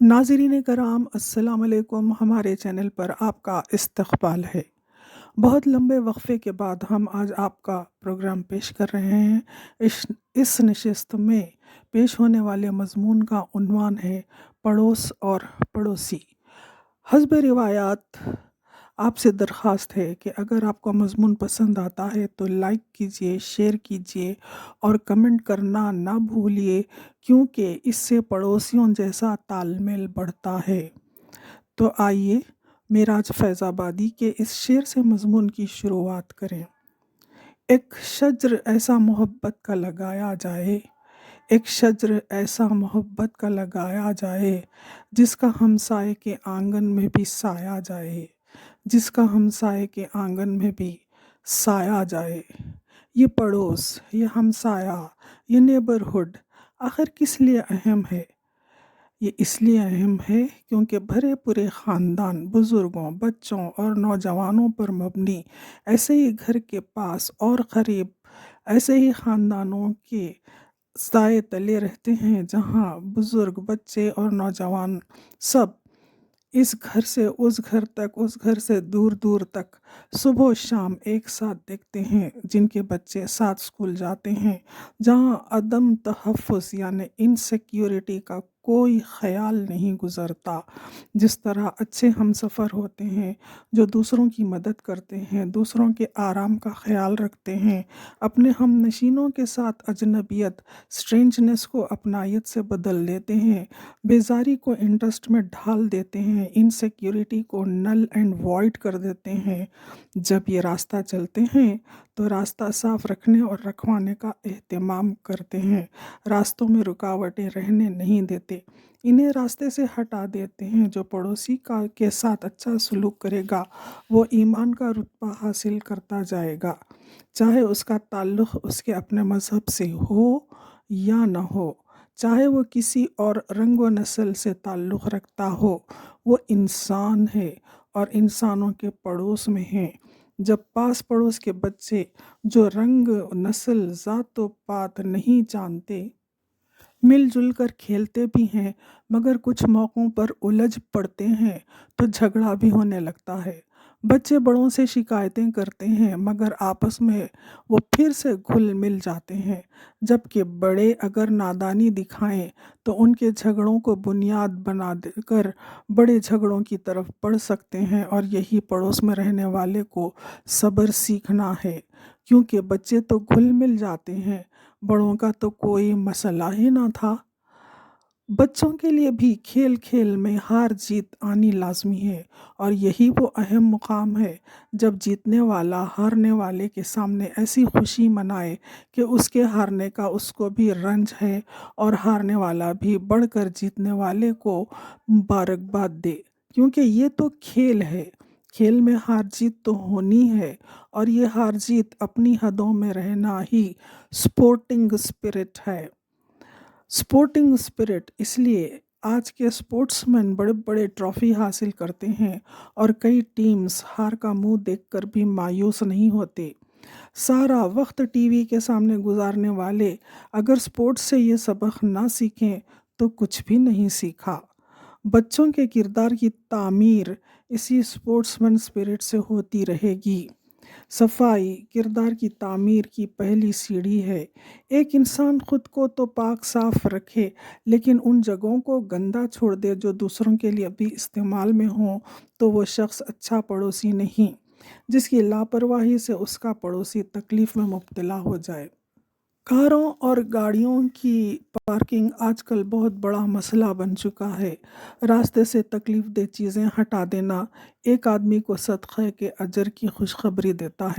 नाज़रीन कराम अस्सलाम वालेकुम। हमारे चैनल पर आपका इस्तक़बाल है। बहुत लंबे वक्फ़े के बाद हम आज आपका प्रोग्राम पेश कर रहे हैं। इस नशिस्त में पेश होने वाले मज़मून का उन्वान है पड़ोस और पड़ोसी। हस्ब रिवायात आपसे दरख्वास्त है कि अगर आपको मज़मून पसंद आता है तो लाइक कीजिए, शेयर कीजिए और कमेंट करना ना भूलिए, क्योंकि इससे पड़ोसियों जैसा तालमेल बढ़ता है। तो आइए मेराज फैज़ाबादी के इस शेर से मज़मून की शुरुआत करें। एक शज्र ऐसा मोहब्बत का लगाया जाए, एक शज्र ऐसा मोहब्बत का लगाया जाए, जिसका हमसाये के आंगन में भी साया जाए, जिसका हमसाये के आंगन में भी साया जाए। ये पड़ोस, ये हमसाया, ये नेबरहुड आखिर किस लिए अहम है? ये इसलिए अहम है क्योंकि भरे पूरे ख़ानदान, बुज़ुर्गों, बच्चों और नौजवानों पर मबनी ऐसे ही घर के पास और क़रीब ऐसे ही ख़ानदानों के साए तले रहते हैं, जहाँ बुज़ुर्ग, बच्चे और नौजवान सब इस घर से उस घर तक, उस घर से दूर दूर तक सुबह शाम एक साथ देखते हैं, जिनके बच्चे साथ स्कूल जाते हैं, जहाँ अदम तहफ़्फ़ुज़ यानी इनसिक्योरिटी का कोई ख़याल नहीं गुज़रता। जिस तरह अच्छे हमसफ़र होते हैं जो दूसरों की मदद करते हैं, दूसरों के आराम का ख़याल रखते हैं, अपने हमनशीनों के साथ अजनबियत, स्ट्रेंजनेस को अपनायत से बदल लेते हैं, बेजारी को इंटरेस्ट में ढाल देते हैं, इनसिक्योरिटी को नल एंड वॉइड कर देते हैं। जब ये रास्ता चलते हैं तो रास्ता साफ रखने और रखवाने का एहतमाम करते हैं, रास्तों में रुकावटें रहने नहीं देते, इन्हें रास्ते से हटा देते हैं। जो पड़ोसी का के साथ अच्छा सलूक करेगा वो ईमान का रुतबा हासिल करता जाएगा, चाहे उसका ताल्लुक़ उसके अपने मज़हब से हो या न हो, चाहे वो किसी और रंग व नस्ल से ताल्लुक़ रखता हो, वो इंसान है और इंसानों के पड़ोस में है। जब पास पड़ोस के बच्चे जो रंग, नस्ल, ज़ात व पात नहीं जानते, मिलजुल कर खेलते भी हैं, मगर कुछ मौक़ों पर उलझ पड़ते हैं तो झगड़ा भी होने लगता है। बच्चे बड़ों से शिकायतें करते हैं, मगर आपस में वो फिर से घुल मिल जाते हैं। जबकि बड़े अगर नादानी दिखाएं तो उनके झगड़ों को बुनियाद बना देकर बड़े झगड़ों की तरफ बढ़ सकते हैं, और यही पड़ोस में रहने वाले को सब्र सीखना है, क्योंकि बच्चे तो घुल मिल जाते हैं, बड़ों का तो कोई मसला ही ना था। बच्चों के लिए भी खेल खेल में हार जीत आनी लाजमी है, और यही वो अहम मुकाम है जब जीतने वाला हारने वाले के सामने ऐसी खुशी मनाए कि उसके हारने का उसको भी रंज है, और हारने वाला भी बढ़कर जीतने वाले को मुबारकबाद दे, क्योंकि ये तो खेल है। खेल में हार जीत तो होनी है, और ये हार जीत अपनी हदों में रहना ही स्पोर्टिंग स्पिरिट है। स्पोर्टिंग स्पिरिट इसलिए आज के स्पोर्ट्समैन बड़े बड़े ट्रॉफी हासिल करते हैं, और कई टीम्स हार का मुंह देखकर भी मायूस नहीं होते। सारा वक्त टीवी के सामने गुजारने वाले अगर स्पोर्ट्स से ये सबक ना सीखें तो कुछ भी नहीं सीखा। बच्चों के किरदार की तामीर इसी स्पोर्ट्समैन स्पिरिट से होती रहेगी। सफाई किरदार की तामीर की पहली सीढ़ी है। एक इंसान खुद को तो पाक साफ रखे, लेकिन उन जगहों को गंदा छोड़ दे जो दूसरों के लिए भी इस्तेमाल में हो, तो वो शख्स अच्छा पड़ोसी नहीं, जिसकी लापरवाही से उसका पड़ोसी तकलीफ में मुब्तला हो जाए। कारों और गाड़ियों की पार्किंग आजकल बहुत बड़ा मसला बन चुका है। रास्ते से तकलीफ दे चीज़ें हटा देना एक आदमी को सदक़े के अजर की खुशखबरी देता है।